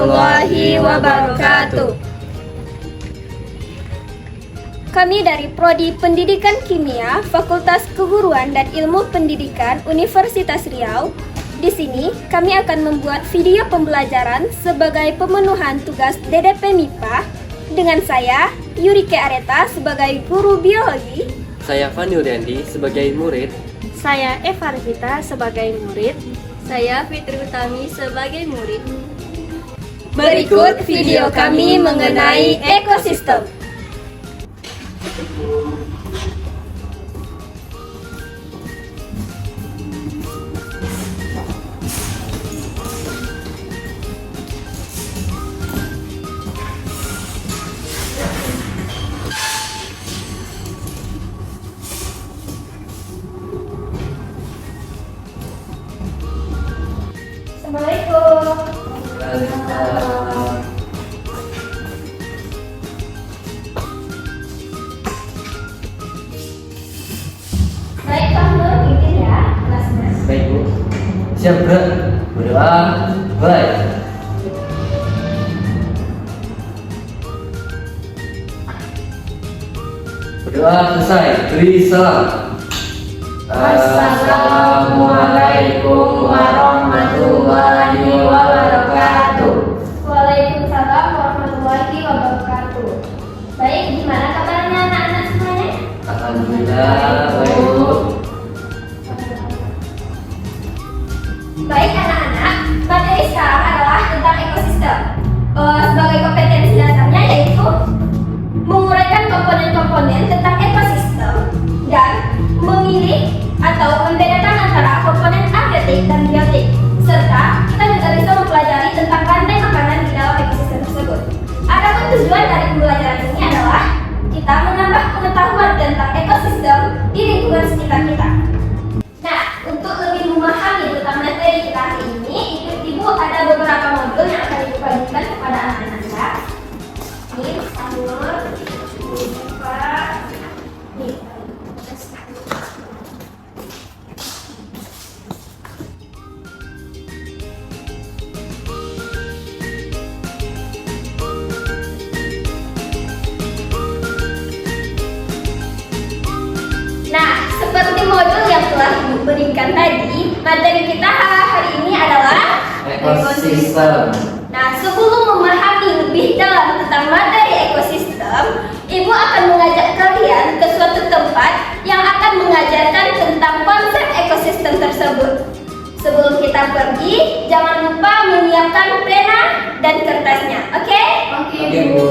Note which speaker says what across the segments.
Speaker 1: warahmatullahi wabarakatuh. Kami dari Prodi Pendidikan Kimia, Fakultas Keguruan dan Ilmu Pendidikan Universitas Riau. Di sini kami akan membuat video pembelajaran sebagai pemenuhan tugas DDP MIPA dengan saya, Yurike Areta sebagai guru biologi.
Speaker 2: Saya Fani Uriandi sebagai murid.
Speaker 3: Saya Eva Revita sebagai murid.
Speaker 4: Saya Fitri Utami sebagai murid.
Speaker 1: Berikut video kami mengenai ekosistem. Assalamualaikum. Baik, Pak Nur, pimpin ya kelasnya.
Speaker 2: Baik Bu. Siap gerak. Berdoa. Baik. Berdoa selesai. Beri salam.
Speaker 1: Assalamualaikum warahmatullahi wabarakatuh. Waalaikumsalam warahmatullahi wabarakatuh. Baik, gimana kabarnya anak-anak semuanya?
Speaker 2: Alhamdulillah. Baik Bu.
Speaker 1: Baik anak-anak, materi sekarang adalah tentang ekosistem. Sebagai kompetensi dasarnya yaitu menguraikan komponen-komponen tentang ekosistem dan memilih atau membedakan antara komponen abiotik dan biotik, serta kita juga bisa mempelajari tentang rantai makanan di dalam ekosistem tersebut. Adapun tujuan dari pembelajaran ini adalah kita menambah pengetahuan tentang ekosistem di lingkungan sekitar kita. Nah, untuk lebih memahami tentang materi kita hari ini, Ibu ada beberapa modul yang akan Ibu bagikan kepada anak-anak. Ini Sanur, Pak, nih. Nah, seperti modul yang telah Ibu berikan tadi, materi kita hari ini adalah
Speaker 2: Ekosistem.
Speaker 1: Nah, sebelum memahami lebih dalam tentang materi ekosistem, Ibu akan mengajak kalian ke suatu tempat yang akan mengajarkan tentang konsep ekosistem tersebut. Sebelum kita pergi, jangan lupa menyiapkan pena dan kertasnya, oke?
Speaker 2: Oke Bu.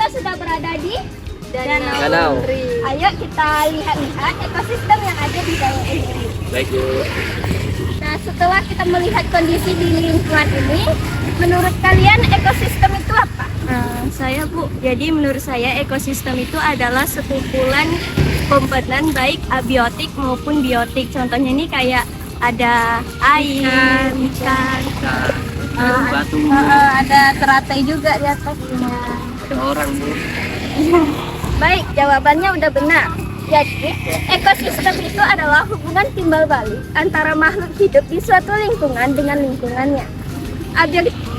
Speaker 1: Sudah berada di
Speaker 2: Danau.
Speaker 1: Ayo kita lihat-lihat ekosistem yang ada di danau ini.
Speaker 2: Baik Bu.
Speaker 1: Nah, setelah kita melihat kondisi di lingkungan ini, menurut kalian ekosistem itu apa?
Speaker 3: Saya Bu, jadi menurut saya ekosistem itu adalah sekumpulan komponen baik abiotik maupun biotik. Contohnya ini kayak ada air, ikan,
Speaker 2: Batu.
Speaker 1: ada teratai juga di atasnya.
Speaker 2: Ada orang Bu.
Speaker 1: Baik, jawabannya udah benar. Jadi, ekosistem itu adalah hubungan timbal balik antara makhluk hidup di suatu lingkungan dengan lingkungannya.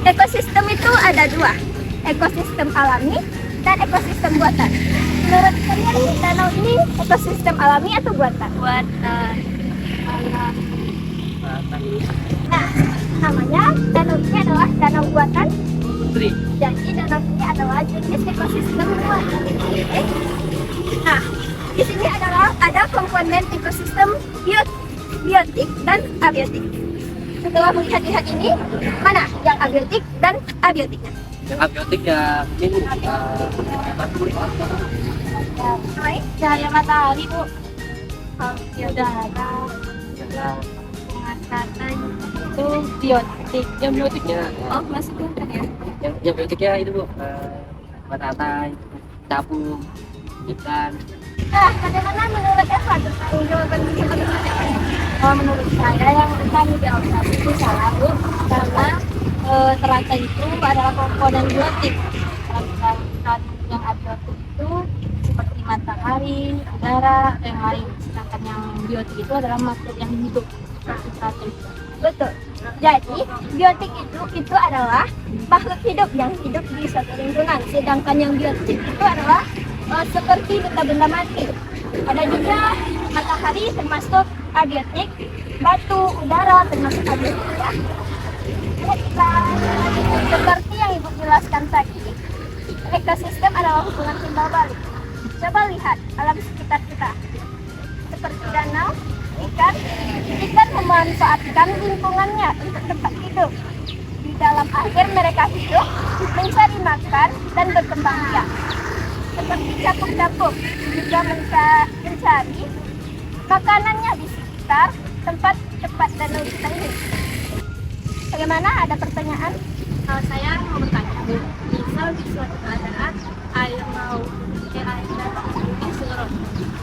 Speaker 1: Ekosistem itu ada dua, ekosistem alami dan ekosistem buatan. Menurut kalian, danau ini ekosistem alami atau buatan?
Speaker 3: buatan.
Speaker 1: Nah, namanya danau ini adalah danau buatan.
Speaker 2: Putri.
Speaker 1: Jadi danau ini adalah jenis ekosistem buatan. Oke. Nah, di sini ada komponen ekosistem biotik dan abiotik. Setelah melihat-lihat ini, mana yang abiotik dan abiotiknya?
Speaker 2: Yang abiotik ya ini batu.
Speaker 1: Cahaya matahari, Bu.
Speaker 3: Ya udah ada pengangkatan itu biotik.
Speaker 2: Yang biotiknya
Speaker 3: Oh, masukkan ya.
Speaker 2: yang biotiknya itu Bu, matahari, capung. ikan.
Speaker 3: Bagaimana menurut Eva tentang jawaban seperti ini? Menurut saya yang tadi jawab tadi itu salah, Bu. Karena teratai itu adalah komponen biotik. Kalau yang abiotik itu seperti matahari, udara, atau yang lain. Sedangkan yang biotik itu adalah makhluk yang hidup seperti teratai. Betul. Jadi biotik itu adalah makhluk hidup yang hidup di suatu lingkungan. Sedangkan yang biotik itu adalah seperti benda-benda mati. Ada juga matahari termasuk abiotik, batu, udara termasuk abiotik ya. Seperti yang Ibu jelaskan tadi, ekosistem adalah hubungan timbal balik. Coba lihat alam sekitar kita, seperti danau, ikan memanfaatkan lingkungannya untuk tempat hidup. Di dalam air mereka hidup, mencari makan dan berkembang biak. Seperti capung-capung juga mencari makanannya di sekitar tempat danau kita ini. Bagaimana? Ada pertanyaan?
Speaker 4: Saya mau bertanya, misal di suatu keadaan air laut di seluruh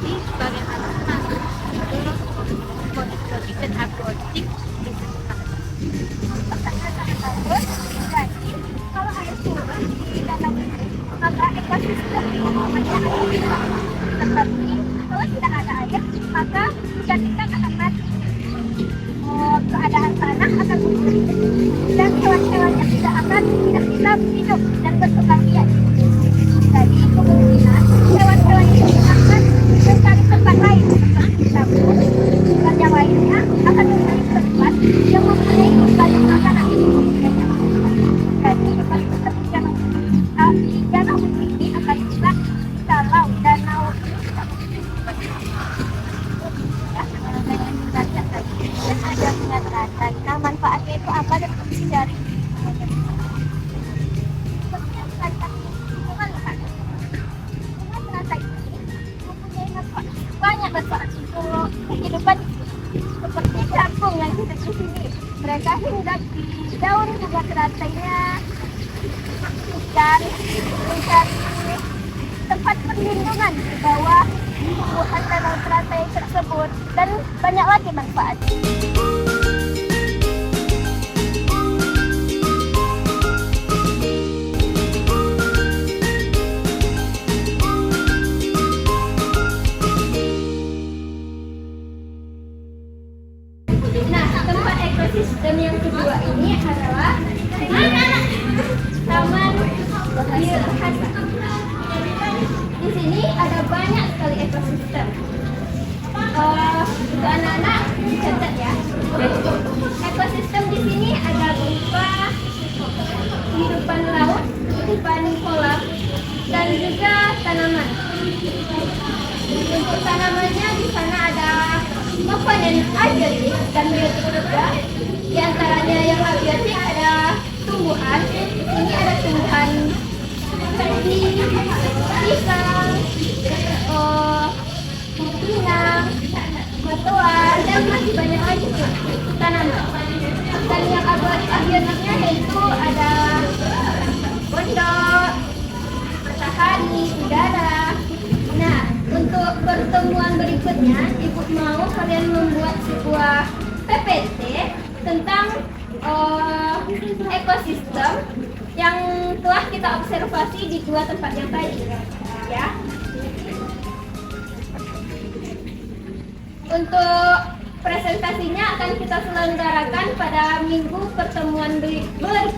Speaker 4: ini bagaimana biotik dan abiotik
Speaker 3: Pertanyaan sangat bagus. Jadi, kalau air turun di danau ini, maka ekosistem menjadi hilang. Seperti kalau tidak ada air, maka ikan-ikan akan mati. Keadaan tanah akan buruk dan hewan-hewan yang tidak bisa hidup dan berkembang biak. Jadi kemungkinan hewan-hewan itu akan mencari tempat lain seperti capung dan yang lainnya akan mencari tempat yang mempunyai banyak makanan. Jadi ekosistem di danau ini akan hilang kalau danau ini tidak dan ada penyataan tadi. Nah, manfaatnya itu apa dan fungsi dari banyak manfaat untuk kehidupan seperti capung yang hidup di sini. Mereka hinggap di daun bunga teratainya dan mencari tempat perlindungan di bawah tumbuhan danau teratai tersebut dan banyak lagi manfaat. Nah, tempat ekosistem yang kedua ini adalah Taman Wirahasa. Di sini ada banyak sekali ekosistem. Untuk anak-anak catat ya. Ekosistem di sini ada berupa kehidupan laut, kehidupan kolam, dan juga tanaman. Untuk tanamannya di sana ada komponen abiotik dan biotik juga. Di antaranya yang abiotik ada tumbuhan. Ini ada tumbuhan seperti pisang, pinang, batuan, dan masih banyak lagi tanaman. Dan yang abiotiknya yaitu ada pondok, matahari, udara. Nah, untuk pertemuan berikutnya, Ibu mau kalian membuat sebuah PPT tentang ekosistem yang telah kita observasi di dua tempat yang tadi, ya. Untuk presentasinya akan kita selenggarakan pada minggu pertemuan berikutnya.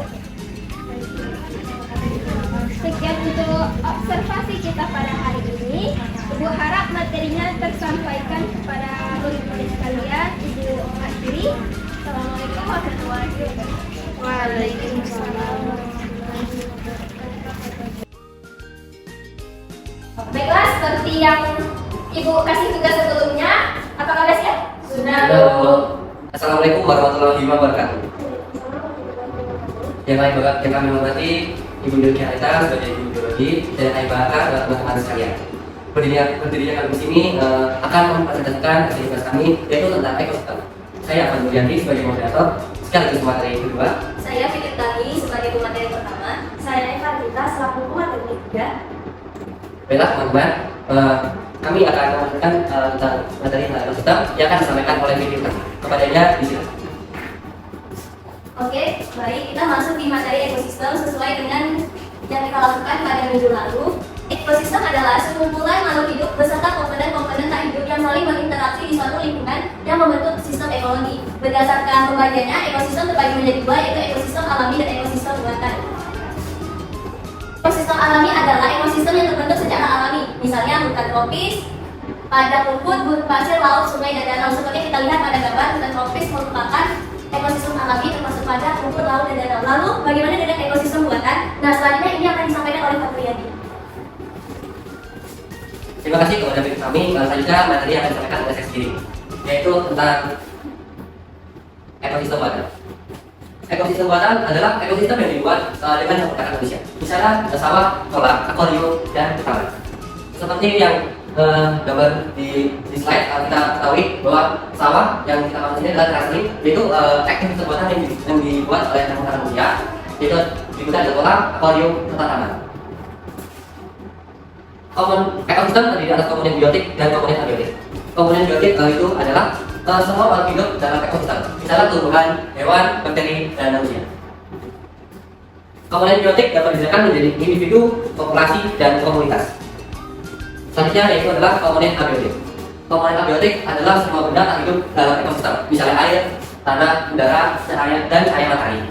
Speaker 3: Sekian untuk observasi kita pada hari ini. Ibu harap materinya tersampaikan kepada murid-murid sekalian. Ibu akhiri. Assalamualaikum warahmatullahi wabarakatuh.
Speaker 4: Waalaikumsalam.
Speaker 1: Baiklah, seperti yang Ibu kasih tugas sebelumnya, apakah sudah siap? Sudah.
Speaker 2: Assalamualaikum warahmatullahi wabarakatuh. Yang kami hormati Ibu Nurki Alita sebagai Ibu Biologi dan Ibu Bakar adalah teman-teman sekalian. Berdirinya kami di sini akan mempresentasikan aktivitas kami yaitu tentang ekosistem. Saya akan Murianti sebagai moderator sekaligus pemateri kedua.
Speaker 1: Saya Fikir Tani sebagai pemateri pertama. Saya Eva Rita selaku pemateri ketiga.
Speaker 2: Baiklah teman-teman, kami akan mengajarkan tentang materi tentang ekosistem yang akan disampaikan oleh video kami. Kepadanya di sini.
Speaker 1: Oke, baik, kita masuk di materi ekosistem sesuai dengan yang kita lakukan pada minggu lalu. Ekosistem adalah sekumpulan makhluk hidup beserta komponen-komponen tak hidup yang saling berinteraksi di suatu lingkungan yang membentuk sistem ekologi. Berdasarkan pembagiannya, ekosistem terbagi menjadi dua, yaitu ekosistem alami dan ekosistem buatan. Ekosistem alami adalah ekosistem yang terbentuk secara alami, misalnya hutan tropis, padang rumput, gurun pasir, laut, sungai, dan danau. Seperti kita lihat pada gambar, hutan tropis merupakan ekosistem alami termasuk padang, rumput, laut, dan danau. Lalu, bagaimana dengan ekosistem buatan? Nah, selanjutnya ini akan disampaikan oleh Pak Priyadi.
Speaker 2: Terima kasih kepada video kami. Selanjutnya materi yang akan disampaikan oleh saya sendiri, yaitu tentang ekosistem buatan. Ekosistem buatan adalah ekosistem yang dibuat dengan menggunakan manusia. Misalnya sawah, kolam, akuarium, dan taman. Seperti yang gambar di slide, kita ketahui bahwa sawah yang kita maksud ini adalah terasli, yaitu ekosistem buatan yang dibuat oleh manusia, yaitu dibuat di kolam, akuarium, serta taman. Ekosistem terdiri atas komponen biotik dan komponen abiotik. Komponen biotik itu adalah semua makhluk hidup dalam ekosistem, misalnya tumbuhan, hewan, bakteri, dan manusia. Komponen biotik dapat dibedakan menjadi individu, populasi, dan komunitas. Selanjutnya yaitu adalah komponen abiotik. Komponen abiotik adalah semua benda tak hidup dalam ekosistem, misalnya air, tanah, udara, cahaya, dan cahaya matahari.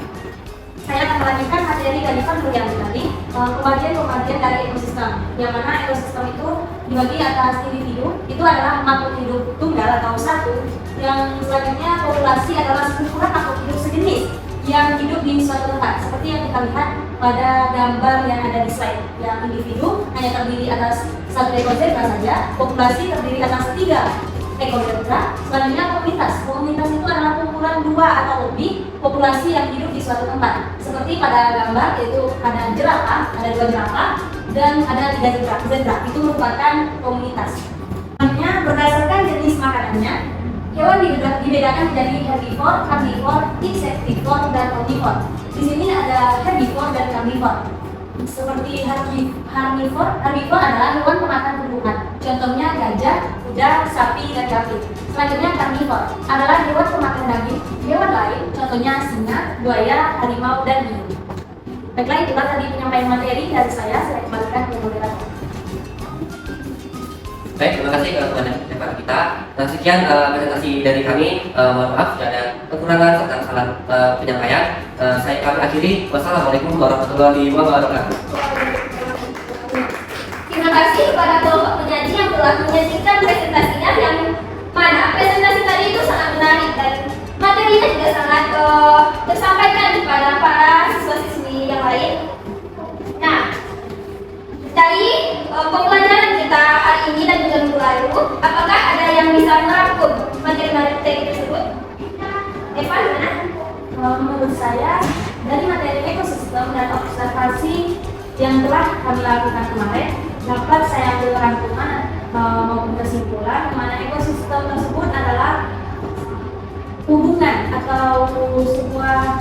Speaker 1: Saya akan melanjutkan materi dari Pak Priyadi tadi, pembagian dari ekosistem, yang mana ekosistem itu dibagi atas individu, itu adalah makhluk hidup tunggal atau satu. Yang selanjutnya populasi adalah sekumpulan makhluk hidup sejenis yang hidup di suatu tempat, seperti yang kita lihat pada gambar yang ada di slide. Yang individu hanya terdiri atas satu ekor zebra saja, populasi terdiri atas 3 ekor zebra. Selanjutnya komunitas. Komunitas itu adalah kumpulan 2 atau lebih populasi yang hidup di suatu tempat. Seperti pada gambar, yaitu ada jerapah, ada 2 jerapah, dan ada 3 zebra. Itu merupakan komunitas. Selanjutnya berdasarkan jenis makanannya, hewan dibedakan menjadi herbivore, carnivore, insectivore, dan omnivore. Di sini ada herbivore dan carnivore. Seperti herbivore adalah hewan pemakan tumbuhan. Contohnya gajah, kuda, sapi, dan kambing. Selanjutnya carnivore adalah hewan pemakan daging. Hewan lain, contohnya singa, buaya, harimau, dan hiu. Baiklah, itulah tadi penyampaian materi dari saya kembalikan ke moderator.
Speaker 2: Baik, terima kasih kepada rekan kita. Nah, sekian presentasi dari kami. Mohon maaf jika ada kekurangan serta kesalahan penyampaian. Kami akhiri. Wassalamualaikum warahmatullahi wabarakatuh.
Speaker 1: Terima kasih kepada kelompok penyaji yang telah menyajikan presentasinya, yang mana presentasi tadi itu sangat menarik dan materinya juga sangat tersampaikan kepada para siswa-siswi yang lain. Nah, dari pembelajaran kita hari ini dan juga minggu lalu, apakah ada yang bisa merangkum materi-materi tersebut? Eva, gimana?
Speaker 3: Menurut saya, dari materi ekosistem dan observasi yang telah kami lakukan kemarin, dapat saya ambil rangkuman maupun kesimpulan mana ekosistem tersebut adalah hubungan atau sebuah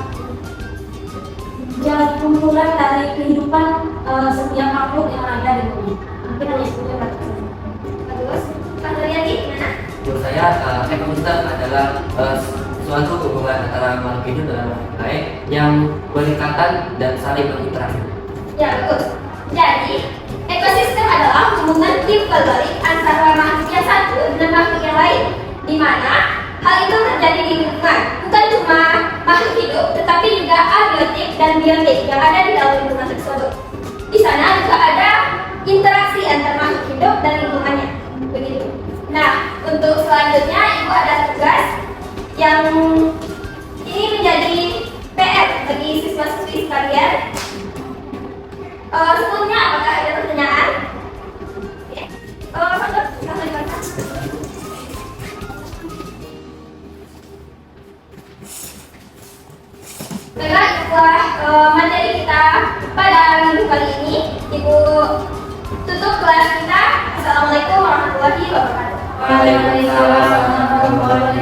Speaker 3: jalan kumpulan dari kehidupan setiap makhluk yang ada di bumi. Mungkin hanya itu yang dapat saya.
Speaker 1: Bagus. Pak Priyadi, gimana?
Speaker 2: Menurut saya, ekosistem adalah suatu hubungan antara makhluk hidup dan makhluk lain yang berdekatan dan saling berinteraksi.
Speaker 1: Ya, bagus. Jadi, ekosistem adalah hubungan timbal balik antara makhluk yang satu dengan makhluk yang lain, di mana hal itu terjadi di lingkungan. Bukan cuma makhluk hidup, tetapi juga abiotik dan biotik yang ada di dalam lingkungan tersebut. Di sana juga ada interaksi antara makhluk hidup dan lingkungannya. Begitu. Nah, untuk selanjutnya Ibu ada tugas yang ini menjadi PR bagi siswa-siswi sekalian. Sebelumnya apakah ada pertanyaan? Baiklah, itulah materi kita pada minggu kali ini. Ibu tutup kelas kita. Assalamualaikum warahmatullahi wabarakatuh.
Speaker 2: Waalaikumsalam.